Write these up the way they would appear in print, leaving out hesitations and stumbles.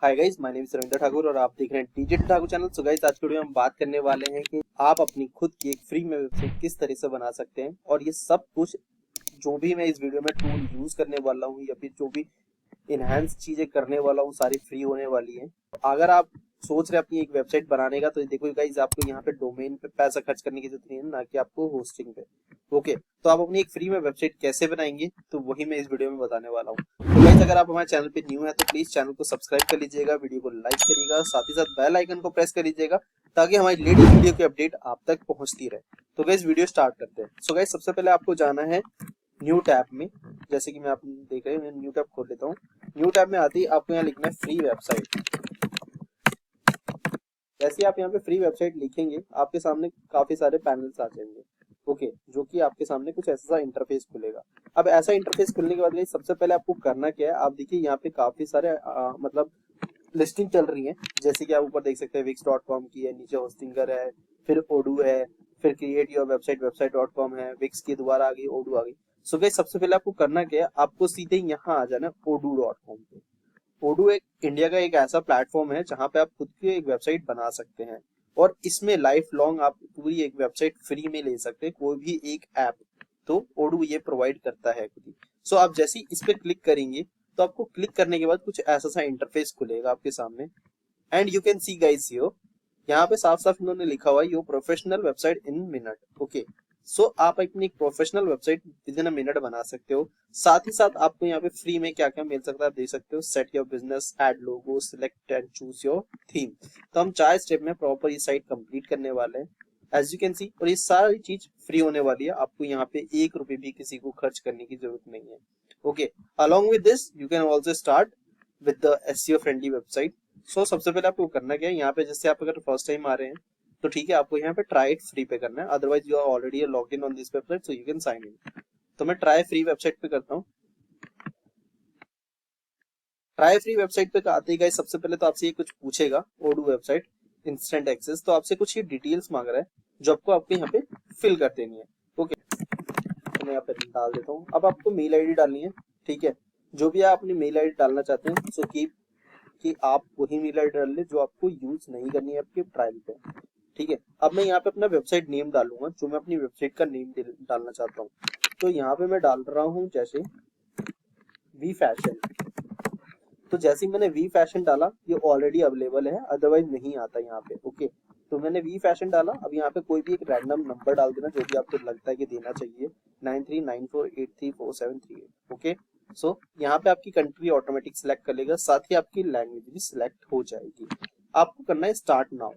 Hi guys, my name is Ravindra Thakur और आप देख रहे हैं digital Thakur channel. So guys, आज के वीडियो में हम बात करने वाले हैं कि आप अपनी खुद की एक फ्री में वेबसाइट किस तरह से बना सकते हैं। और ये सब कुछ जो भी मैं इस वीडियो में टूल यूज करने वाला हूँ या फिर जो भी इनहैंस चीजें करने वाला हूँ, सारी फ्री होने वाली है। अगर आप सोच रहे हैं अपनी एक वेबसाइट बनाने का, तो देखो गाइस, आपको यहाँ पे डोमेन पे पैसा खर्च करने की जरूरत नहीं है, ना कि आपको होस्टिंग पे। ओके, तो आप अपनी एक फ्री में वेबसाइट कैसे बनाएंगे, तो वही मैं इस वीडियो में बताने वाला हूँ। तो गाइस, अगर आप हमारे चैनल पे न्यू है तो प्लीज चैनल को सब्सक्राइब कर लीजिएगा, वीडियो को लाइक करिएगा, साथ ही साथ बेल आइकन को प्रेस कर लीजिएगा ताकि हमारी लेटेस्ट वीडियो की अपडेट आप तक पहुंचती रहे। तो गाइस, वीडियो स्टार्ट करते हैं। सो गाइस, सबसे पहले आपको जाना है न्यू टैब में। जैसे कि मैं आप देख रहे हैं, मैं न्यू टैब खोल लेता हूँ। न्यू टैब में आते ही आपको यहाँ लिखना है फ्री वेबसाइट। जैसे आप यहाँ पे फ्री वेबसाइट लिखेंगे, आपके सामने काफी सारे पैनल्स आ जाएंगे। ओके, जो कि आपके सामने कुछ ऐसा इंटरफेस खुलेगा। अब ऐसा इंटरफेस खुलने के बाद गाइस, सबसे पहले आपको करना क्या है, आप देखिए यहाँ पे काफी सारे मतलब लिस्टिंग चल रही है। जैसे कि आप ऊपर देख सकते हैं wix.com की है, नीचे होस्टिंगर है, फिर ओडू है, फिर क्रिएट योर वेबसाइट website.com है, विक्स की दोबारा आ गई, ओडू आ गई। सो गाइस, सबसे पहले आपको करना क्या है, आपको सीधे यहाँ आ जाना odoo.com पे। ओडू एक इंडिया का एक ऐसा प्लेटफॉर्म है जहां पे आप खुद की एक वेबसाइट बना सकते हैं और इसमें लाइफ लॉन्ग आप पूरी एक वेबसाइट फ्री में ले सकते हैं, कोई भी एक ऐप। तो ओडू ये प्रोवाइड करता है खुद ही। सो आप जैसे ही इस पे क्लिक करेंगे, तो आपको क्लिक करने के बाद कुछ ऐसा सा इंटरफेस खुलेगा आपके सामने। And you can see guys here, यहाँ पे साफ साफ इन्होंने लिखा हुआ है your professional website in minute. Okay, so आप अपनी एक professional website within a minute बना सकते हो। साथ ही साथ आपको यहाँ पे फ्री में क्या क्या मिल सकता है आप देख सकते हो। Set your business, add logo, select and choose your theme. तो हम 4 स्टेप में प्रॉपर ये साइट कंप्लीट करने वाले हैं, एज यू कैन सी। और ये सारी चीज फ्री होने वाली है, आपको यहाँ पे 1 रुपए भी किसी को खर्च करने की जरूरत नहीं है। Okay, along with this you can also start with the SEO friendly website. So सबसे पहले आपको करना क्या है, यहाँ पे जैसे आप अगर फर्स्ट टाइम आ रहे हैं तो ठीक है, आपको यहाँ पे ट्राई इट फ्री पे करना है। Otherwise you are already logged in on this website, so you can sign in. तो मैं ट्राई फ्री वेबसाइट पे करता हूँ। ट्राई फ्री वेबसाइट पे आते ही गाइस, सबसे पहले तो आपसे ये कुछ पूछेगा, ओडू वेबसाइट इंस्टेंट एक्सेस। तो आपसे कुछ ये डिटेल्स मांग रहा है जो आपको यहाँ पे फिल कर देनी है। ओके, तो मैं यहाँ पे डाल देता हूँ। अब आपको मेल आईडी डालनी है, ठीक है। जो भी आप अपनी मेल आईडी डालना चाहते हैं, सो कि आप वही मेल आईडी डाल ले जो आपको यूज नहीं करनी है आपके ट्रायल पे, ठीक है। अब मैं यहाँ पे अपना वेबसाइट नेम डालूंगा, जो मैं अपनी वेबसाइट का नेम डालना चाहता हूँ। तो यहाँ पे मैं डाल रहा हूँ जैसे वी फैशन। तो जैसे ही मैंने वी फैशन डाला, ये ऑलरेडी अवेलेबल है, अदरवाइज नहीं आता यहाँ पे। ओके, तो मैंने वी फैशन डाला। अब यहाँ पे कोई भी एक रैंडम नंबर डाल देना जो भी आपको लगता है कि देना चाहिए। 9394834738। ओके, सो यहाँ पे आपकी कंट्री ऑटोमेटिक सिलेक्ट कर लेगा, साथ ही आपकी लैंग्वेज भी सिलेक्ट हो जाएगी। आपको करना है स्टार्ट नाउ।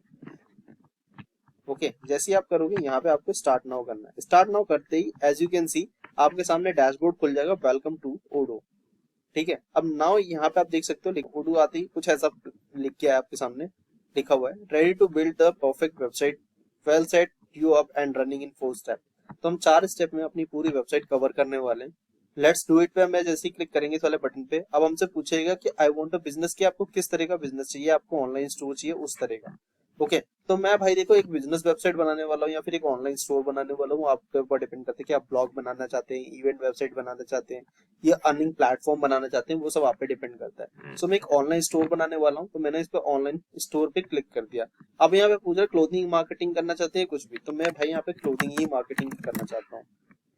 ओके, जैसे ही आप करोगे, यहाँ पे आपको स्टार्ट नाउ करना है। स्टार्ट नाउ करते ही एज यू कैन सी आपके सामने डैशबोर्ड खुल जाएगा, वेलकम टू ओडो। ठीक है, अब नाउ यहाँ पे आप देख सकते हो ओडू आते ही कुछ ऐसा लिख के आपके सामने लिखा हुआ है, ready to build the perfect website, well set you up and running in 4 step. तो हम 4 स्टेप में अपनी पूरी वेबसाइट कवर करने वाले हैं। लेट्स डू इट पे मैं जैसे ही क्लिक करेंगे इस वाले बटन पे, अब हमसे पूछेगा कि आई वांट अ बिजनेस, कि आपको किस तरह का बिजनेस चाहिए, आपको ऑनलाइन स्टोर चाहिए, उस तरह का। ओके, तो मैं भाई देखो एक बिजनेस वेबसाइट बनाने वाला हूँ या फिर एक ऑनलाइन स्टोर बनाने वाला हूँ, आपके ऊपर डिपेंड करता है कि आप ब्लॉग बनाना चाहते हैं, इवेंट वेबसाइट बनाना चाहते हैं या अर्निंग प्लेटफॉर्म बनाना चाहते हैं, वो सब आप पे डिपेंड करता है। सो मैं एक ऑनलाइन स्टोर बनाने वाला हूँ, तो मैंने इस पे ऑनलाइन स्टोर पे क्लिक कर दिया। अब यहाँ पे पूछ रहा है क्लोथिंग मार्केटिंग करना चाहते हैं कुछ भी, तो मैं भाई यहाँ पे क्लोथिंग ही मार्केटिंग करना चाहता हूँ।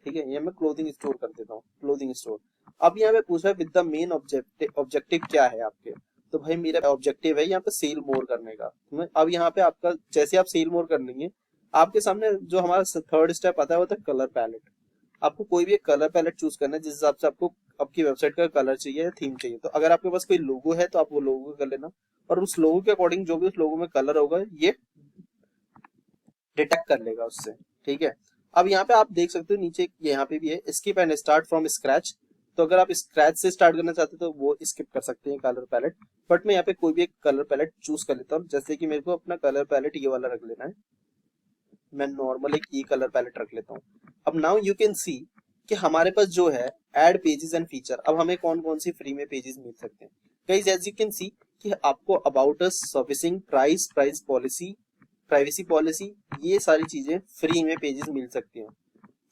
ठीक है, ये मैं क्लोथिंग स्टोर कर देता हूँ, क्लोथिंग स्टोर। अब यहाँ पे पूछ रहा है विद द मेन ऑब्जेक्टिव क्या है आपके। तो भाई मेरा ऑब्जेक्टिव है यहाँ पे सेल मोर करने का। अब यहाँ पे आपका जैसे आप सेल मोर कर लेंगे, आपके सामने जो हमारा थर्ड स्टेप आता है वो होता है कलर पैलेट। आपको कोई भी एक कलर पैलेट चूज करना है जिस हिसाब से आपको आपकी वेबसाइट का कलर चाहिए या थीम चाहिए। तो अगर आपके पास कोई लोगो है तो आप वो लोगो कर लेना, और उस लोगो के अकॉर्डिंग जो भी उस लोगो में कलर होगा ये डिटेक्ट कर लेगा उससे। ठीक है, अब यहाँ पे आप देख सकते हो नीचे यहाँ पे भी है skip and start from scratch. तो अगर आप स्क्रैच से स्टार्ट करना चाहते हो तो वो स्किप कर सकते हैं कलर पैलेट। बट मैं यहाँ पे कोई भी एक कलर पैलेट चूज कर लेता हूँ, जैसे कि मेरे को अपना कलर पैलेट ये वाला रख लेना है। मैं नॉर्मल एक ई कलर पैलेट रख लेता हूँ। अब नाउ यू कैन सी कि हमारे पास जो है एड पेजेस एंड फीचर, अब हमें कौन कौन सी फ्री में पेजेस मिल सकते हैं। Guys, as you can see कि आपको about us, servicing, price, price policy, privacy policy, ये सारी चीजें फ्री में पेजेस मिल सकती हैं।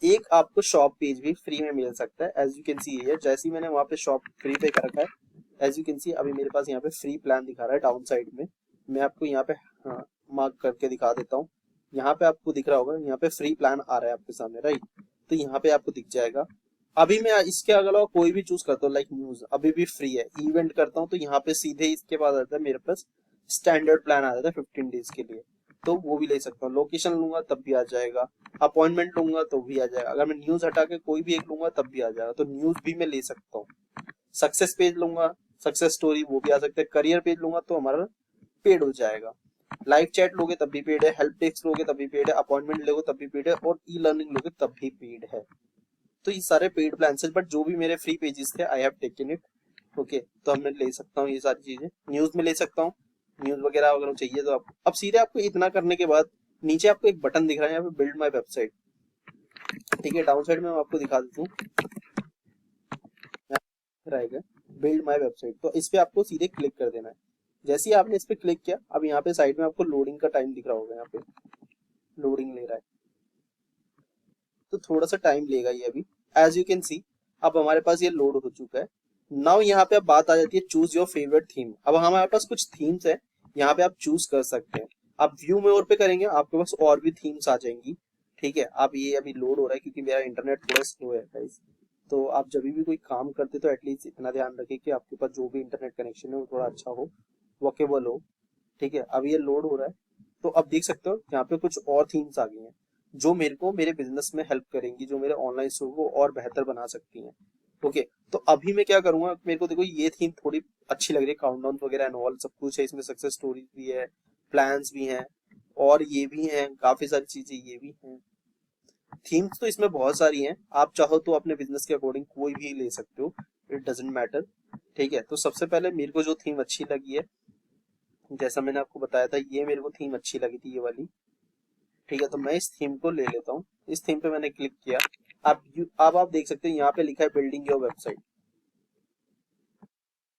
एक आपको शॉप पेज भी फ्री में मिल सकता है, as you can see here. जैसे ही मैंने वहां पे शॉप फ्री पे कर रखा है, एज यू कैन सी अभी मेरे पास यहाँ पे फ्री प्लान दिखा रहा है डाउन साइड में। मैं आपको यहाँ पे मार्क करके दिखा देता हूँ। यहाँ पे आपको दिख रहा होगा, यहाँ पे फ्री प्लान आ रहा है आपके सामने, राइट। तो यहाँ पे आपको दिख जाएगा। अभी मैं इसके अलावा कोई भी चूज करता हूँ, लाइक न्यूज अभी भी फ्री है, इवेंट करता हूँ तो यहाँ पे सीधे इसके बाद आता है मेरे पास स्टैंडर्ड प्लान आ जाता है 15 डेज के लिए, तो वो भी ले सकता हूँ। लोकेशन लूंगा तब भी आ जाएगा, अपॉइंटमेंट लूंगा तो भी आ जाएगा, अगर मैं न्यूज हटा के कोई भी एक लूंगा तब भी आ जाएगा, तो न्यूज भी मैं ले सकता हूँ। सक्सेस पेज लूंगा, सक्सेस स्टोरी वो भी आ सकता है, करियर पेज लूंगा तो हमारा पेड हो जाएगा, लाइव चैट लोगे तब भी पेड है, हेल्प डेस्क लोगे तब भी पेड है, अपॉइंटमेंट लोगे तब भी पेड है, और ई लर्निंग लोगे तब भी पेड है। तो ये सारे पेड प्लान है, बट जो भी मेरे फ्री पेजेस थे I have taken it. Okay, तो मैं ले सकता हूँ ये सारी चीजें, न्यूज में ले सकता हूँ, न्यूज वगैरह अगर चाहिए तो आप अब सीधे आपको इतना करने के बाद नीचे आपको एक बटन दिख रहा है यहाँ पे बिल्ड माय वेबसाइट, ठीक है। डाउन साइड में मैं आपको दिखा देता हूँ, रहेगा बिल्ड माय वेबसाइट, तो इस पे आपको सीधे क्लिक कर देना है। जैसे ही आपने इस पे क्लिक किया, अब यहाँ पे साइड में आपको लोडिंग का टाइम दिख रहा होगा, यहाँ पे लोडिंग ले रहा है, तो थोड़ा सा टाइम लेगा ये अभी। एज यू कैन सी अब हमारे पास ये लोड हो चुका है। नाउ यहाँ पे अब बात आ जाती है चूज योर फेवरेट थीम। अब हमारे पास कुछ थीम्स है, यहाँ पे आप चूज कर सकते हैं। आप व्यू में और पे करेंगे आपके पास और भी थीम्स आ जाएंगी, ठीक है। आप ये अभी लोड हो रहा है क्योंकि मेरा इंटरनेट थोड़ा स्लो है गाइस, तो आप जब भी कोई काम करते तो एटलीस्ट इतना ध्यान रखें कि आपके पास जो भी इंटरनेट कनेक्शन है वो थोड़ा अच्छा हो, वर्केबल हो, ठीक है। अब ये लोड हो रहा है, तो अब देख सकते हो यहाँ पे कुछ और थीम्स आ गई हैं जो मेरे को मेरे बिजनेस में हेल्प करेंगी, जो मेरे ऑनलाइन स्टोर को और बेहतर बना सकती हैं। ओके, तो अभी मैं क्या करूंगा, मेरे को देखो ये थीम थोड़ी अच्छी लग रही है, काउंटडाउन वगैरह एंड ऑल सब कुछ है इसमें, सक्सेस स्टोरीज भी है, प्लान्स भी हैं, और ये भी हैं, काफी सारी चीजें ये भी हैं। थीम्स तो इसमें बहुत सारी हैं, आप चाहो तो अपने बिजनेस के अकॉर्डिंग कोई भी ले सकते हो, इट डजेंट मैटर, ठीक है। तो सबसे पहले मेरे को जो थीम अच्छी लगी है, जैसा मैंने आपको बताया था, ये मेरे को थीम अच्छी लगी थी ये वाली, ठीक है। तो मैं इस थीम को ले लेता हूँ, इस थीम पे मैंने क्लिक किया। अब आप देख सकते हैं यहाँ पे लिखा है building your website,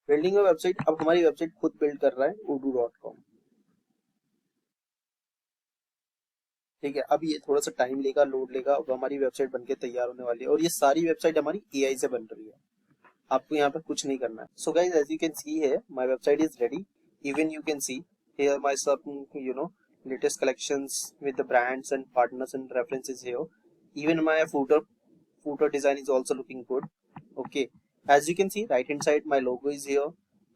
building your website. अब हमारी वेबसाइट खुद बिल्ड कर रहा है odoo.com, ठीक है। अब ये थोड़ा सा टाइम लेगा, लोड लेगा, अब हमारी वेबसाइट बनके तैयार होने वाली है, और ये सारी वेबसाइट हमारी एआई से बन रही है, आपको यहाँ पे कुछ नहीं करना है। So guys as you can see है my website is ready, even you can see here my सब latest collections with the brands and partners and references here. Even my footer design is also looking good. Okay, as you can see right hand side my logo is here,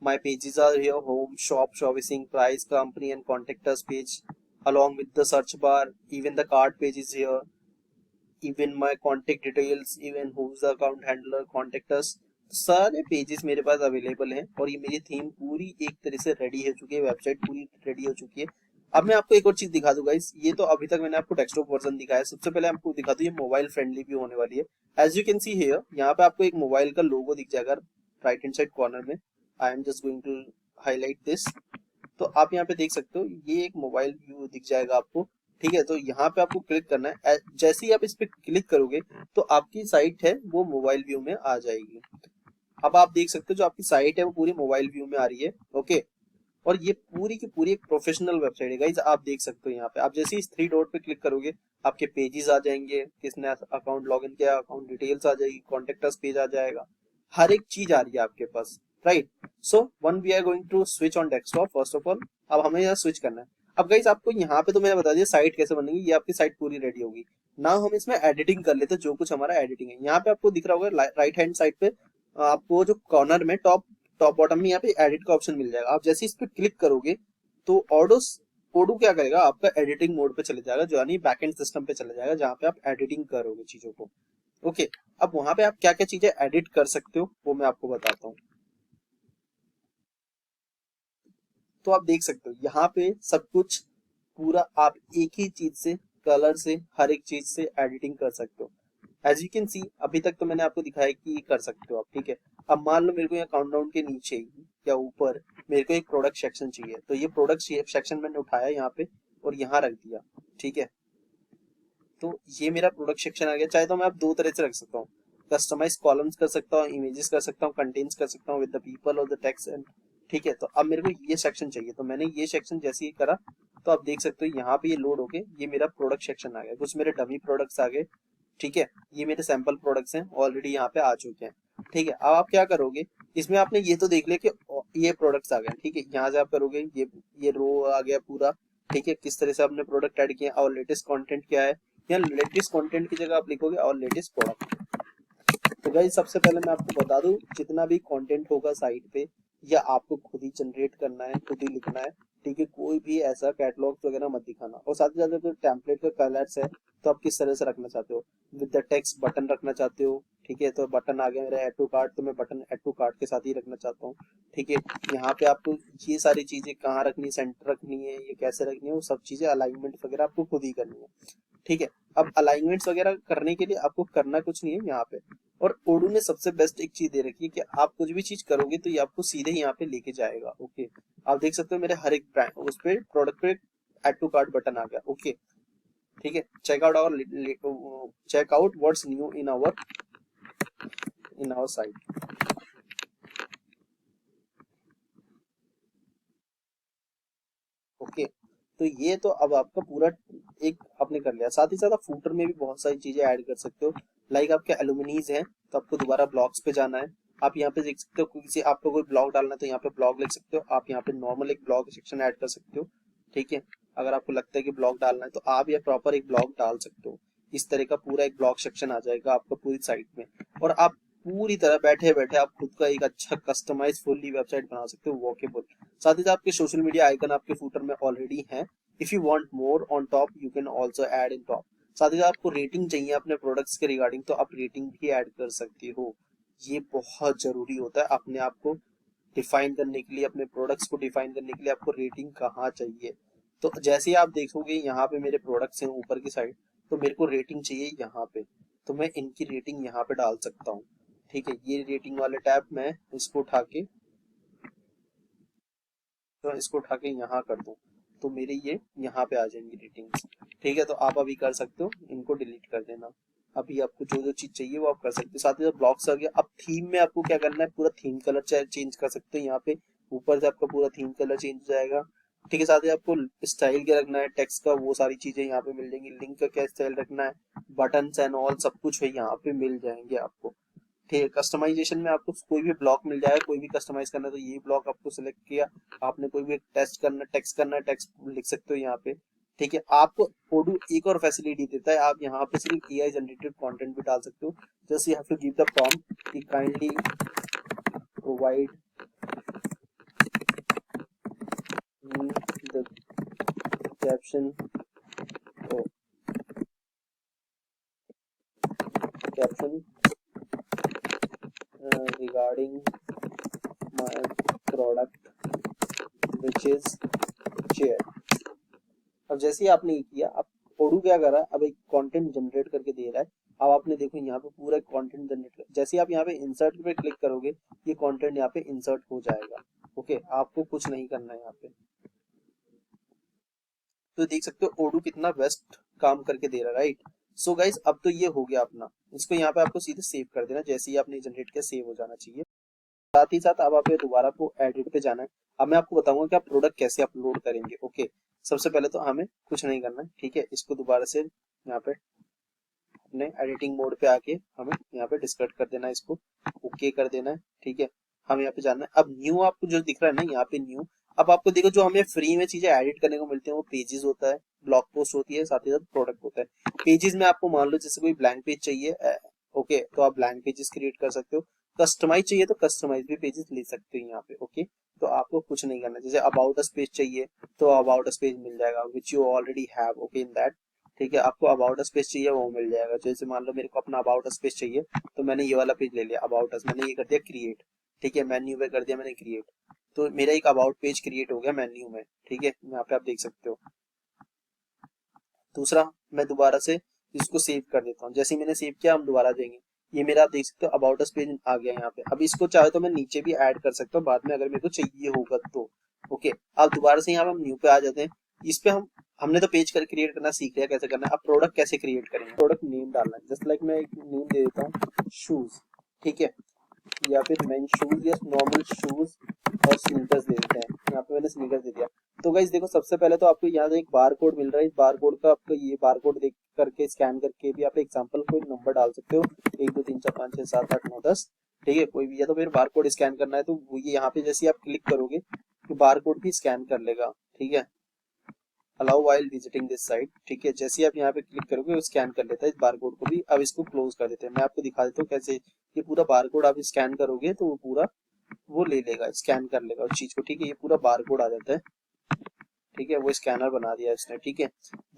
my pages are here, home, shop, servicing, price, company and contact us page, along with the search bar. Even the card page is here, even my contact details, even who's the account handler, contact us, सारे pages मेरे पास available हैं, और ये मेरी theme पूरी एक तरह से रेडी हो चुकी है, वेबसाइट पूरी रेडी हो चुकी है। अब मैं आपको एक और चीज दिखा दूंगा, इस ये तो अभी तक मैंने आपको डेस्कटॉप वर्जन दिखाया है, सबसे पहले आपको दिखा दूं ये मोबाइल फ्रेंडली भी होने वाली है। As you can see here, यहाँ पे आपको एक मोबाइल का लोगो दिख जाएगा राइट हैंड साइड कॉर्नर में। I am just going to highlight this, तो आप यहाँ पे देख सकते हो ये एक मोबाइल व्यू दिख जाएगा आपको, ठीक है। तो यहाँ पे आपको क्लिक करना है, जैसे ही आप इस पे क्लिक करोगे तो आपकी साइट है वो मोबाइल व्यू में आ जाएगी। अब आप देख सकते हो जो आपकी साइट है वो पूरी मोबाइल व्यू में आ रही है, ओके। और ये पूरी की पूरी एक प्रोफेशनल वेबसाइट है गाइस, आप देख सकते हो यहाँ पे। आप जैसे ही इस थ्री डॉट पे क्लिक करोगे आपके पेजेस आ जाएंगे, किसने अकाउंट लॉगिन किया, अकाउंट डिटेल्स आ जाएगी, कॉन्टेक्ट अस पेज आ जाएगा, हर एक चीज आ रही है आपके पास, right. So one we are going to switch on desktop first of all. अब हमें यहाँ स्विच करना है। अब गाइस आपको यहाँ पे तो मैंने बता दिया साइट कैसे बनेगी, ये आपकी साइट पूरी रेडी होगी। नाउ हम इसमें एडिटिंग कर लेते हैं, जो कुछ हमारा एडिटिंग है। यहाँ पे आपको दिख रहा होगा राइट हैंड साइड पे आपको जो कॉर्नर में टॉप टॉप बॉटम में यहाँ पे एडिट का ऑप्शन मिल जाएगा। आप जैसे इस पे क्लिक करोगे तो ओडू क्या करेगा, आपका एडिटिंग मोड पे चले जाएगा, जो यानी बैकएंड सिस्टम पे चले जाएगा, जहाँ पे आप एडिटिंग करोगे चीजों को, ओके। अब वहां पे आप क्या क्या चीजें एडिट कर सकते हो वो मैं आपको बताता हूँ। तो आप देख सकते हो यहाँ पे सब कुछ पूरा आप एक ही चीज से, कलर से, हर एक चीज से एडिटिंग कर सकते हो। एज यू कैन सी अभी तक तो मैंने आपको दिखाया कि कर सकते हो आप, ठीक है। अब मान लो मेरे को यहाँ काउंटडाउन के नीचे या ऊपर मेरे को एक प्रोडक्ट सेक्शन चाहिए, तो ये प्रोडक्ट सेक्शन मैंने उठाया यहाँ पे और यहाँ रख दिया, ठीक है। तो ये मेरा प्रोडक्ट सेक्शन आ गया। चाहे तो मैं आप दो तरह से रख सकता हूँ, कस्टमाइज कॉलम्स कर सकता हूँ, इमेजेस कर सकता हूँ, कंटेंट्स कर सकता हूँ विद द पीपल और द टेक्स्ट एंड, ठीक है। तो अब मेरे को ये सेक्शन चाहिए, तो मैंने ये सेक्शन जैसे ही करा तो आप देख सकते हो यहाँ पे ये लोड होके ये मेरा प्रोडक्ट सेक्शन आ गया, कुछ मेरे डमी प्रोडक्ट्स आ गए, ठीक है। ये मेरे सैंपल प्रोडक्ट्स हैं ऑलरेडी यहाँ पे आ चुके हैं। ठीक है, अब आप क्या करोगे, इसमें आपने ये तो देख लिया कि ये प्रोडक्ट्स आ गए, ठीक है, यहाँ से आप करोगे ये रो आ गया पूरा, ठीक है, किस तरह से आपने प्रोडक्ट ऐड किया और लेटेस्ट कंटेंट क्या है, या लेटेस्ट कंटेंट की जगह आप लिखोगे और लेटेस्ट प्रोडक्ट। तो गाइस सबसे पहले मैं आपको बता दूं, जितना भी कंटेंट होगा साइट पे, या आपको खुद ही जनरेट करना है, खुद ही लिखना है, ठीक है, कोई भी ऐसा कैटलॉग वगैरह मत दिखाना। और साथ ही साथ अगर टेम्पलेट का कलर्स है तो आप किस तरह से रखना चाहते हो, विद द टेक्स्ट बटन रखना चाहते हो, ठीक है, तो बटन आ गया मेरा ऐड टू कार्ट, तो मैं बटन ऐड टू कार्ट के साथ ही रखना चाहता हूँ, ठीक है। यहाँ पे आपको ये सारी चीजें कहाँ रखनी है, सेंटर रखनी है, ये कैसे रखनी है, वो सब चीजें अलाइनमेंट वगैरह आपको खुद ही करनी है, ठीक है। अब अलाइनमेंट्स वगैरह करने के लिए आपको करना कुछ नहीं है यहाँ पे। और ओडू ने सबसे बेस्ट एक चीज दे रखी है कि आप कुछ भी चीज करोगे तो ये आपको सीधे यहाँ पे लेके जाएगा, ओके। आप देख सकते हो मेरे हर एक ब्रांड उस पे प्रोडक्ट पे ऐड टू कार्ट बटन आ गया, ओके, ठीक है। Check out what's new in our site, okay. तो ये तो अब आपका पूरा एक आपने कर लिया। साथ ही साथ आप फूटर में भी बहुत सारी चीजें ऐड कर सकते हो, लाइक आपके एलुमिनीज हैं तो आपको दोबारा ब्लॉग्स पे जाना है, आप यहाँ पे देख सकते हो, किसी आपको कोई ब्लॉग डालना है तो यहाँ पे ब्लॉग लिख सकते हो, आप यहाँ पे नॉर्मल एक ब्लॉग सेक्शन ऐड कर सकते हो, ठीक है। अगर आपको लगता है कि ब्लॉग डालना है तो आप ये प्रॉपर एक ब्लॉग डाल सकते हो, इस तरह का पूरा एक ब्लॉग सेक्शन आ जाएगा आपका पूरी साइट में। और आप पूरी तरह बैठे बैठे आप खुद का एक अच्छा कस्टमाइज फुल्ली वेबसाइट बना सकते हो, वॉकेबल। साथ ही साथ आपके सोशल मीडिया आइकन आपके फूटर में ऑलरेडी हैं। If you want more on top you can also add in top. साथ ही साथ आपको रेटिंग चाहिए अपने प्रोडक्ट्स के रिगार्डिंग तो आप रेटिंग भी ऐड कर सकते हो। ये बहुत जरूरी होता है अपने आप को डिफाइन करने के लिए, अपने प्रोडक्ट्स को डिफाइन करने के लिए आपको रेटिंग कहाँ चाहिए। तो जैसे ही आप देखोगे यहाँ पे मेरे प्रोडक्ट्स हैं ऊपर की साइड, तो मेरे को रेटिंग चाहिए यहाँ पे, तो मैं इनकी रेटिंग यहाँ पे डाल सकता हूँ, ठीक है। ये रेटिंग वाले टैब मैं इसको उठा के यहाँ कर दूं तो मेरे ये यहाँ पे आ जाएंगी रेटिंग्स, ठीक है। तो आप अभी कर सकते हो, इनको डिलीट कर देना। अभी आपको जो जो चीज चाहिए वो आप कर सकते हो। साथ ही साथ ब्लॉक्स आ गया। अब थीम में आपको क्या करना है, पूरा थीम कलर चेंज कर सकते हो यहाँ पे, ऊपर से आपका पूरा थीम कलर चेंज हो जाएगा, ठीक है। साथ ही आपको स्टाइल क्या रखना है टेक्स्ट का, वो सारी चीजें यहाँ पे मिल जाएंगी। लिंक का क्या स्टाइल रखना है, बटन एंड ऑल सब कुछ है यहाँ पे मिल जाएंगे आपको, ठीक है। कस्टमाइजेशन में आपको कोई भी ब्लॉक मिल जाएगा, कोई भी कस्टमाइज करना है तो ये ब्लॉक आपको सिलेक्ट किया, आपने कोई भी टेक्स्ट करना है टेक्स्ट लिख सकते हो यहाँ पे, ठीक है। आपको ओडू एक और फैसिलिटी देता है, आप यहाँ पे सिर्फ एआई जनरेटेड कंटेंट भी डाल सकते हो। Just you have to give the prompt कि kindly provide me the caption caption regarding my product which is chair. अब जैसे ही आपने ये किया, अब ओडू क्या कर रहा है, अब एक कंटेंट जनरेट करके दे रहा है। अब आपने देखो यहाँ पे पूरा कंटेंट जनरेट कर, जैसे ही आप यहाँ पे इंसर्ट पे क्लिक करोगे ये कंटेंट यहाँ पे इंसर्ट हो जाएगा, ओके। आपको कुछ नहीं करना है यहाँ पे। तो देख सकते हो ओडू कितना बेस्ट काम करके दे रहा है, राइट। सो गाइज अब तो ये हो गया अपना, इसको यहाँ पे आपको सीधे सेव कर देना, जैसे ही आपने जनरेट किया सेव हो जाना चाहिए। साथ ही साथ अब आप दोबारा को एडिट पे जाना है। अब मैं आपको बताऊंगा कि आप प्रोडक्ट कैसे अपलोड करेंगे, ओके। सबसे पहले तो हमें कुछ नहीं करना है, ठीक है। इसको दोबारा से यहाँ पे अपने एडिटिंग मोड पे आके हमें यहाँ पे डिस्कट कर देना है, इसको ओके कर देना है, ठीक है। हम यहाँ पे जाना है। अब न्यू आपको जो दिख रहा है ना यहाँ पे न्यू, अब आपको देखो जो हमें फ्री में चीजें एडिट करने को मिलती है वो पेजेस होता है, ब्लॉग पोस्ट होती है, साथ ही साथ प्रोडक्ट होता है। पेजेस में आपको मान लो जैसे कोई ब्लैंक पेज चाहिए, ओके, तो आप ब्लैंक पेजेस क्रिएट कर सकते हो। कस्टमाइज चाहिए तो कस्टमाइज भी पेजेस ले सकते हो यहाँ पे, ओके। तो आपको कुछ नहीं करना, जैसे अबाउट अस पेज चाहिए तो अबाउट अस पेज मिल जाएगा which you already have, okay, in that, ठीक है। आपको अबाउट अस पेज चाहिए वो मिल जाएगा। जैसे मान लो मेरे को अपना अबाउट अस पेज चाहिए तो मैंने ये वाला पेज ले लिया अबाउट अस, मैंने ये कर दिया क्रिएट, ठीक है, मेन्यू पे कर दिया मैंने क्रिएट, तो मेरा एक अबाउट पेज क्रिएट हो गया मेन्यू में, ठीक है। यहाँ पे आप देख सकते हो। दूसरा मैं दोबारा से इसको सेव कर देता हूँ, जैसे ही मैंने सेव किया हम दोबारा जाएंगे, ये मेरा आप देख सकते हो अबाउट अस पेज आ गया यहाँ पे। अब इसको चाहे तो मैं नीचे भी ऐड कर सकता हूँ बाद में अगर मेरे को चाहिए होगा तो, ओके। अब दोबारा से यहाँ पे हम न्यू पे आ जाते हैं। इस पे हमने तो पेज कर क्रिएट करना सीख लिया कैसे करना है। अब प्रोडक्ट कैसे क्रिएट करेंगे, प्रोडक्ट नेम डालना है, जस्ट लाइक मैं एक नेम दे देता हूँ शूज, ठीक है, या फिर मेन शूज या नॉर्मल शूज और स्नीकर्स दे देते हैं। यहाँ पे मैंने स्नीकर्स दे दिया। तो गाइस देखो सबसे पहले तो आपको यहाँ से एक बार कोड मिल रहा है, इस बार कोड का आपको ये बार कोड देख करके स्कैन करके भी आप एग्जांपल कोई नंबर डाल सकते हो, 1 2 3 4 5 6 7 8 9 10, ठीक है, कोई भी, या तो फिर बार कोड स्कैन करना है तो वो ये यहाँ पे जैसे आप क्लिक करोगे तो बार कोड भी स्कैन कर लेगा। ठीक है, allow while visiting this site, ठीक है, जैसे ही आप यहाँ पे क्लिक करोगे वो स्कैन कर लेता है इस बार कोड को भी। अब इसको क्लोज कर देते हैं, मैं आपको दिखा देता हूँ कैसे। ये पूरा बार कोड आप स्कैन करोगे तो वो पूरा वो ले लेगा, स्कैन कर लेगा उस चीज को। ठीक है, ये पूरा बार कोड आ जाता है। ठीक है, वो स्कैनर बना दिया इसने। ठीक है,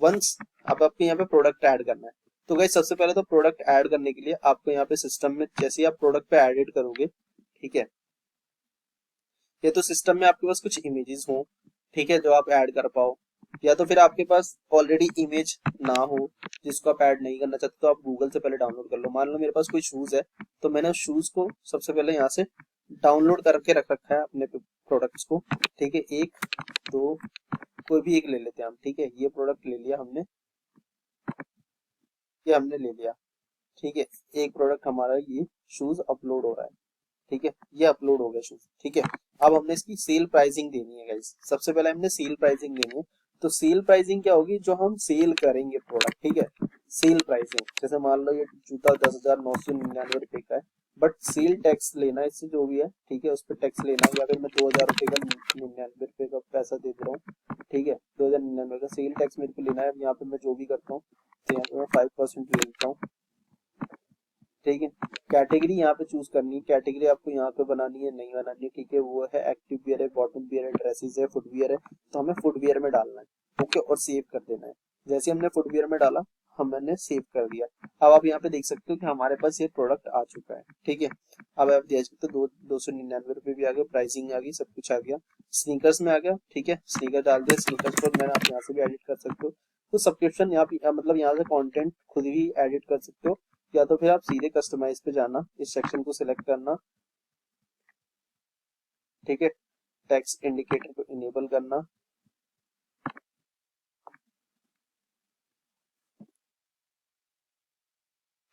वंस अब आपको यहाँ पे प्रोडक्ट ऐड करना है, तो गाइस सबसे पहले तो प्रोडक्ट ऐड करने के लिए आपको यहाँ पे सिस्टम में जैसे ही आप प्रोडक्ट पे एडिट करोगे, ठीक है, या तो सिस्टम में आपके पास कुछ इमेजेस हो, ठीक है, जो आप ऐड कर पाओ, या तो फिर आपके पास ऑलरेडी इमेज ना हो जिसको आप ऐड नहीं करना चाहते, तो आप गूगल से पहले डाउनलोड कर लो। मान लो मेरे पास कोई शूज है, तो मैंने उस शूज को सबसे पहले यहाँ से डाउनलोड करके रख रखा है अपने प्रोडक्ट्स को। ठीक है, एक दो कोई भी एक ले लेते हैं हम। ठीक है, ये प्रोडक्ट ले लिया हमने, ये हमने ले लिया। ठीक है, एक प्रोडक्ट हमारा ये शूज अपलोड हो रहा है। ठीक है, ये अपलोड हो गया शूज। ठीक है, अब हमने इसकी सेल प्राइसिंग देनी है गाइस। सबसे पहले हमने सेल प्राइसिंग देनी है, तो सेल प्राइसिंग क्या होगी, जो हम सेल करेंगे प्रोडक्ट। ठीक है, सेल प्राइसिंग, जैसे मान लो ये जूता 10,999 रुपए का है, बट सेल टैक्स लेना है इससे जो भी है। ठीक है, उस पर टैक्स लेना है, या फिर मैं 2,000 रुपए का 99 रुपए का पैसा दे रहा हूँ। ठीक है, 2,099 का सेल टैक्स मेरे को लेना है। अब यहाँ पे मैं जो भी करता हूँ तो यहाँ पे मैं 5% ले लेता हूँ। ठीक है, कैटेगरी यहाँ पे चूज करनी है, कैटेगरी आपको यहाँ पे बनानी है नहीं बनानी है। ठीक है, वो है एक्टिव वियर है, बॉटम वियर है, ड्रेसेस है, फुटवियर है, तो हमें फुटवियर में डालना है। ओके, और सेव कर देना है। जैसे हमने फुटवियर में डाला, हमने सेव कर दिया। अब आप यहाँ पे देख सकते हो कि हमारे पास ये प्रोडक्ट आ चुका है। ठीक है, अब आप देख सकते हो 299 रुपए भी आ गया, प्राइसिंग आ गई, सब कुछ आ गया। स्नीकर्स में आ गया। ठीक है, स्नीकर डाल दिया, स्नीकर्स को मैंने आप यहाँ से भी एडिट कर सकते हो। तो सब्सक्रिप्शन यहाँ पे मतलब यहाँ से कंटेंट खुद भी एडिट कर सकते हो, या तो फिर आप सीधे कस्टमाइज पे जाना, इस सेक्शन को सिलेक्ट करना। ठीक है, टेक्स्ट इंडिकेटर को इनेबल करना।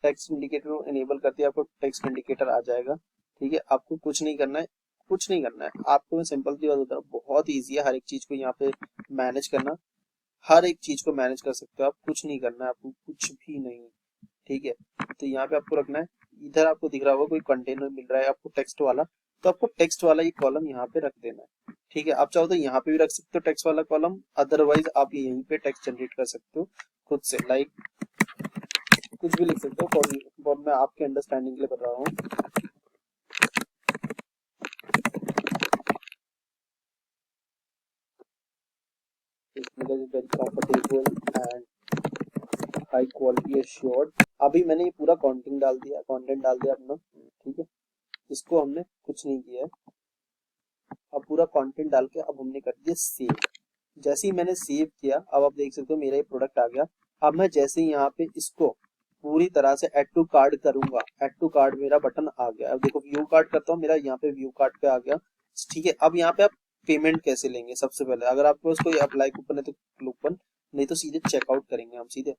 टेक्स्ट इंडिकेटर को इनेबल करते ही आपको टेक्स्ट इंडिकेटर आ जाएगा। ठीक है, आपको कुछ नहीं करना है, कुछ नहीं करना है आपको। मैं सिंपल सी बात बता रहा हूँ, बहुत ईजी है हर एक चीज को यहाँ पे मैनेज करना। हर एक चीज को मैनेज कर सकते हो आप, कुछ नहीं करना है आपको, कुछ भी नहीं। ठीक है, तो यहाँ पे आपको रखना है, इधर आपको दिख रहा होगा कोई कंटेनर मिल रहा है आपको टेक्स्ट वाला, तो आपको टेक्स्ट वाला ये कॉलम यहाँ पे रख देना है। ठीक है, आप चाहो तो यहाँ पे भी रख सकते हो टेक्स्ट वाला कॉलम, अदरवाइज आप यहीं पे टेक्स्ट जनरेट कर सकते हो खुद से, लाइक कुछ भी लिख सकते हो। फॉर मैं आपके अंडरस्टैंडिंग के लिए बता रहा हूँ। Very comfortable and high quality assured. अभी मैंने ये पूरा कंटेंट डाल दिया अपना। ठीक है, इसको हमने कुछ नहीं किया है। अब पूरा कंटेंट डाल के अब हमने कर दिया सेव। जैसे ही मैंने सेव किया, अब आप देख सकते हो मेरा ये प्रोडक्ट आ गया। अब मैं जैसे ही यहाँ पे इसको पूरी तरह से ऐड टू कार्ड करूंगा, ऐड टू कार्ड मेरा बटन आ गया। अब देखो व्यू कार्ड करता हूँ, मेरा यहाँ पे व्यू कार्ड पे आ गया। ठीक है, अब यहाँ पे आप पेमेंट कैसे लेंगे, सबसे पहले अगर आपके पास कोई अप्लाई कूपन है तो कूपन, नहीं तो सीधे चेकआउट करेंगे हम सीधे।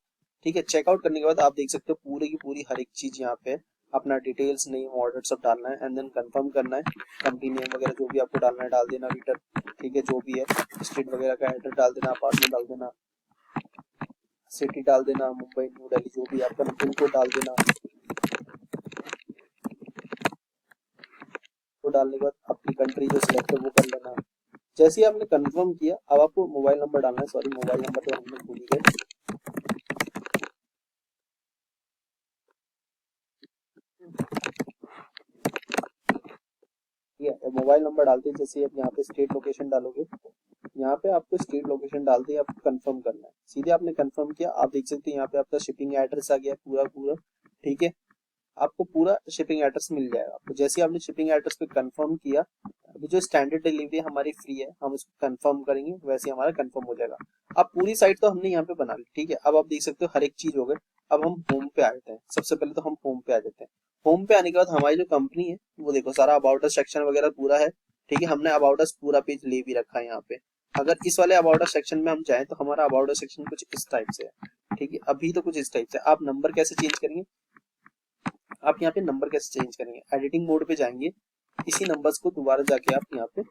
ठीक है, चेकआउट करने के बाद आप देख सकते हो पूरी की पूरी हर एक चीज यहाँ पे, अपना डिटेल्स, नेम, ऑर्डर सब डालना है, एंड देन कंफर्म करना है। कंपनी नेम वगैरह जो भी आपको डालना है डाल देना, रीटर, ठीक है, जो भी है, स्टेट वगैरह का एड्रेस डाल देना, अपार्टमेंट डाल देना, सिटी डाल देना, मुंबई, न्यू दिल्ली, जो भी आपका पिन कोड डाल देना। तो डालने के बाद अपनी कंट्री जो सिलेक्ट है वो कर लेना। जैसे ही आपने कंफर्म किया, अब आपको मोबाइल नंबर डालना है। सॉरी, मोबाइल नंबर तो हमने भूल गए। ठीक है, मोबाइल नंबर डालते हैं, जैसे आप यहाँ पे स्टेट लोकेशन डालोगे, यहाँ पे आपको स्टेट लोकेशन डालते ही आपको कंफर्म करना है। सीधे आपने कंफर्म किया, आप देख सकते हैं यहाँ पे आपका शिपिंग एड्रेस आ गया पूरा पूरा। ठीक है, आपको पूरा शिपिंग एड्रेस मिल जाएगा। आपको जैसे आपने शिपिंग एड्रेस पे कंफर्म किया, अभी जो स्टैंडर्ड डिलीवरी हमारी फ्री है, हम उसको कंफर्म करेंगे, वैसे हमारा कंफर्म हो जाएगा। अब पूरी साइट तो हमने यहाँ पे बना ली। ठीक है, अब आप देख सकते हो हर एक चीज हो गई। अब हम होम पे आ जाते हैं। सबसे पहले तो हम होम पे आ जाते हैं। होम पे आने के बाद हमारी जो कंपनी है वो देखो, सारा अबाउट अस सेक्शन वगैरह पूरा है। ठीक है, हमने अबाउट अस पूरा पेज ले भी रखा है यहाँ पे। अगर इस वाले अबाउट अस सेक्शन में हम जाएं तो हमारा अबाउट अस सेक्शन कुछ इस टाइप से है। ठीक है, अभी तो कुछ इस टाइप से। आप नंबर कैसे चेंज करेंगे, आप यहाँ पे नंबर कैसे चेंज करेंगे, एडिटिंग मोड पे जाएंगे, इसी नंबर्स को दोबारा जाके आप यहाँ पे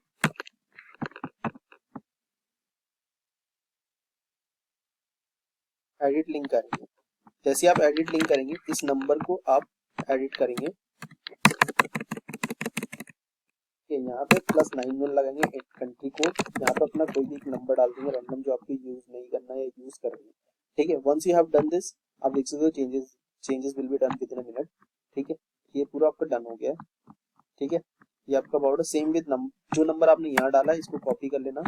एडिट लिंक करेंगे। जैसे आप एडिट लिंक करेंगे, इस नंबर को आप एडिट करेंगे। कि यहाँ पे +91 लगाएंगे कंट्री कोड, यहाँ पे अपना कोई भी एक नंबर डाल देंगे रैंडम जो आपको यूज नहीं करना है या यूज कर रहे हैं। ठीक है, once you have done this, आप देख सकते हो changes will be done within a minute. ठीक है, ये पूरा आपका डन हो गया है। ठीक है, ये आपका बॉर्डर सेम विद जो नंबर आपने यहाँ डाला है इसको कॉपी कर लेना।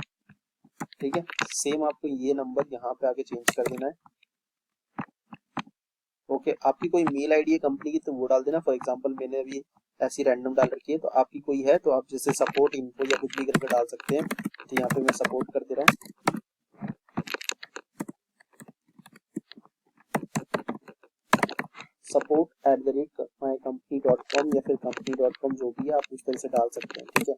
ठीक है, सेम आपको ये नंबर यहाँ पे आके चेंज कर देना है। ओके, आपकी कोई मेल आईडी है कंपनी की तो वो डाल देना। फॉर एग्जांपल मैंने अभी ऐसी रैंडम डाल रखी है, तो आपकी कोई है तो आप जैसे सपोर्ट इन्फो या कुछ भी करके डाल सकते हैं। तो यहाँ पे मैं सपोर्ट कर दे रहा हूँ, support@mycompany.com या फिर company.com जो भी है आप उस तरह से डाल सकते हैं। ठीक है,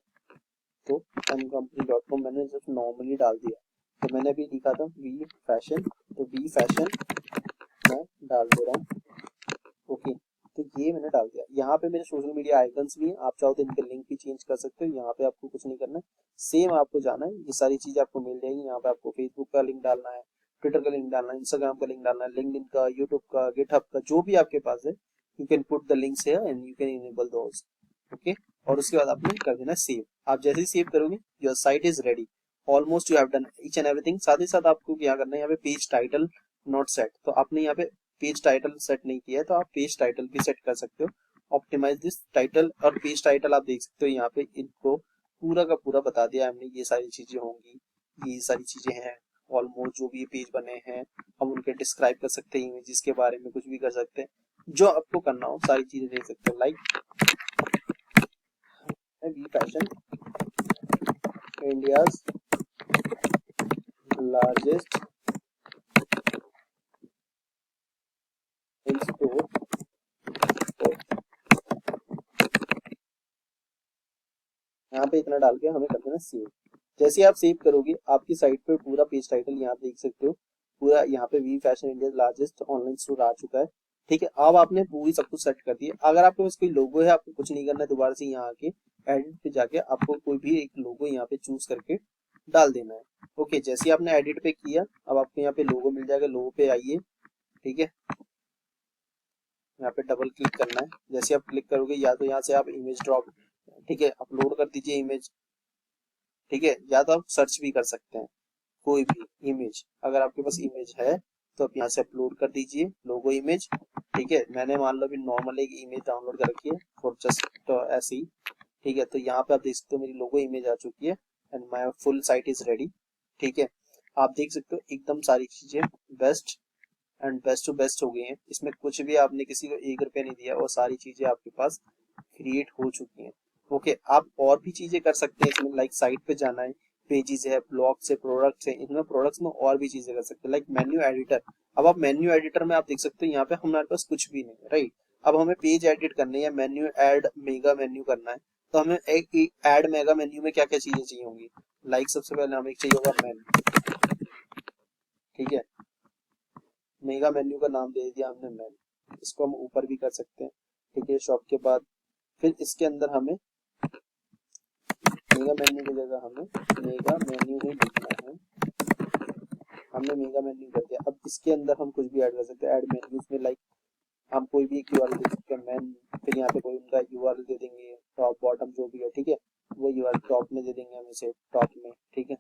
तो company.com मैंने जस्ट नॉर्मली डाल दिया। तो मैंने अभी लिखा था वी फैशन, तो वी फैशन मैं डाल दे रहा हूँ। ओके, तो ये मैंने डाल दिया। यहाँ पे मेरे सोशल मीडिया आइकन्स भी हैं, आप चाहो तो इनके लिंक भी चेंज कर सकते हो। यहाँ पे आपको कुछ नहीं करना है, सेम आपको जाना है, ये सारी चीजें आपको मिल जाएंगी। यहाँ पे आपको फेसबुक का लिंक डालना है, ट्विटर का लिंक डालना है, इंस्टाग्राम का लिंक डालना है, लिंक्डइन का, यूट्यूब का, गिटहब का, जो भी आपके पास है you can put the links here and you can enable those. Okay, और उसके बाद आपने कर देना सेव। आप जैसे ही सेव करोगे your site is ready, almost you have done each and everything. साथ ही साथ आपको क्या करना है, यहाँ पे पेज टाइटल नॉट सेट, तो आपने यहाँ पे पेज टाइटल सेट नहीं किया है तो आप पेज टाइटल भी सेट कर सकते हो। ऑप्टिमाइज दिस टाइटल और पेज टाइटल आप देख सकते हो यहाँ पे इनको पूरा का पूरा बता दिया हमने, ये सारी चीजें होंगी, ये सारी चीजें हैं। ऑलमोस्ट जो भी पेज बने हैं हम उनके डिस्क्राइब कर सकते हैं, इमेजेस के बारे में कुछ भी कर सकते हैं, जो आपको करना हो सारी चीजें देख सकते हो। Like we fashion India's largest store, यहाँ पे इतना डाल के हमें कर देना सेव। जैसे आप सेव करोगे आपकी साइट पे पूरा पेज टाइटल यहाँ देख सकते हो, पूरा यहाँ पे we fashion India largest online store आ चुका है। ठीक है, अब आपने पूरी सब कुछ सेट कर दिया। अगर आपके पास कोई लोगो है आपको कुछ नहीं करना है, दोबारा से यहाँ आके एडिट पे जाके आपको कोई भी एक लोगो यहाँ पे चूज करके डाल देना है। ओके, जैसे आपने एडिट पे किया अब आपको यहाँ पे लोगो मिल जाएगा, लोगो पे आइए। ठीक है, यहाँ पे डबल क्लिक करना है। जैसे आप क्लिक करोगे या तो यहाँ से आप इमेज ड्रॉप, ठीक है, अपलोड कर दीजिए इमेज। ठीक है, या तो आप सर्च भी कर सकते हैं कोई भी इमेज, अगर आपके पास इमेज है तो आप यहाँ से अपलोड कर दीजिए लोगो इमेज। ठीक है, मैंने मान लो अभी नॉर्मल एक इमेज डाउनलोड कर रखी है फॉर जस्ट ऐसे ही। ठीक है, तो यहाँ पे आप देख सकते हो मेरी लोगो इमेज आ चुकी है and my full site is ready. ठीक है, आप देख सकते हो एकदम सारी चीजें best and best to best हो गई हैं, इसमें कुछ भी आपने किसी को 1 रुपया नहीं दिया और सारी चीजें आपके पास क्रिएट हो चुकी हैं। ओके, आप और भी चीजें कर सकते हैं इसमें, लाइक साइट पे जाना है, पेजेस है, ब्लॉग्स है, प्रोडक्ट्स है, इनमें प्रोडक्ट्स में और भी चीजें कर सकते हैं लाइक मेन्यू एडिटर। अब आप मेन्यू एडिटर में आप देख सकते हो यहाँ पे हमारे पास कुछ भी नहीं है, राइट। अब हमें पेज एडिट करनी है, मेन्यू ऐड मेगा मेन्यू करना है, तो हमें एक ऐड मेगा मेन्यू में क्या क्या चीजें चाहिए होंगी। लाइक सबसे पहले हमें चाहिए होगा मेन्यू। ठीक है, मेगा मेन्यू का नाम दे दिया हमने मेन्यू, इसको हम ऊपर भी कर सकते हैं। ठीक है, शॉप के बाद फिर इसके अंदर हमें मेगा मेन्यू की जगह हमें मेगा मेन्यू ही लिखना है। हमने मेगा मेन्यू कर दिया। अब इसके अंदर हम कुछ भी ऐड कर सकते हैं, ऐड मेन्यूज में लाइक हम कोई भी एक यूआरएल दे सकते हैं मेन, फिर यहाँ पे कोई उनका यूआरएल दे देंगे, टॉप बॉटम जो भी है। ठीक है, वो यूआरएल टॉप में दे देंगे हम इसे, टॉप में। ठीक है,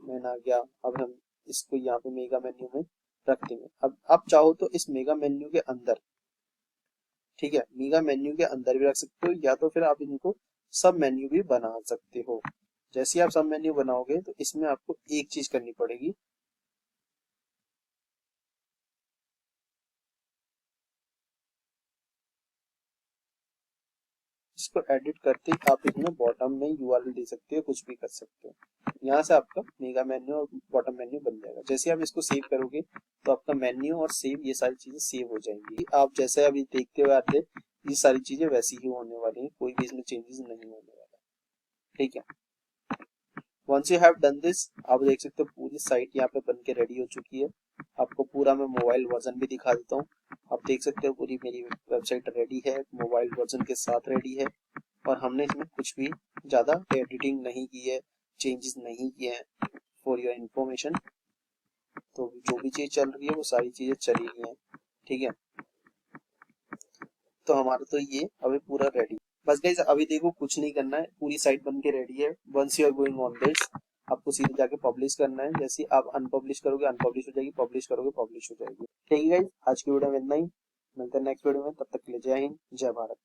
मैन आ गया। अब हम इसको यहाँ पे मेगा मेन्यू में रख देंगे। अब आप चाहो तो इस मेगा मेन्यू के अंदर, ठीक है, मेगा मेन्यू के अंदर भी रख सकते हो या तो फिर आप इनको सब मेन्यू भी बना सकते हो। जैसे ही आप सब मेन्यू बनाओगे तो इसमें आपको एक चीज करनी पड़ेगी, इसको एडिट करते ही आप इसमें बॉटम में यूआरएल दे सकते हो, कुछ भी कर सकते हो। यहाँ से आपका मेगा मेन्यू और बॉटम मेन्यू बन जाएगा। जैसे आप इसको सेव करोगे तो आपका मेन्यू और सेव ये सारी चीजें सेव हो जाएंगी। आप जैसे अभी देखते हुए आते ये सारी चीजें वैसी ही होने वाली हैं, कोई भी इसमें चेंजेस नहीं होने वाला। ठीक है, once you have done this आप देख सकते हो पूरी साइट यहाँ पे बन के रेडी हो चुकी है। आपको पूरा मैं मोबाइल वर्जन भी दिखा देता हूँ। आप देख सकते हो पूरी मेरी वेबसाइट रेडी है, मोबाइल वर्जन के साथ रेडी है, और हमने इसमें कुछ भी ज्यादा एडिटिंग नहीं की है, चेंजेस नहीं किए हैं, फॉर योर इंफॉर्मेशन। तो जो भी चीज चल रही है वो सारी चीजें चली गई हैं। ठीक है, तो हमारा तो ये अभी पूरा रेडी। बस गाइस अभी देखो कुछ नहीं करना है, पूरी साइट बन के रेडी है। Once you are going on this, आपको सीधे जाके पब्लिश करना है। जैसे आप अनपब्लिश करोगे अनपब्लिश हो जाएगी, पब्लिश करोगे पब्लिश हो जाएगी। ठीक है गाइस, आज की वीडियो में इतना ही, मिलते हैं नेक्स्ट वीडियो में, तब तक के लिए जय हिंद जय भारत।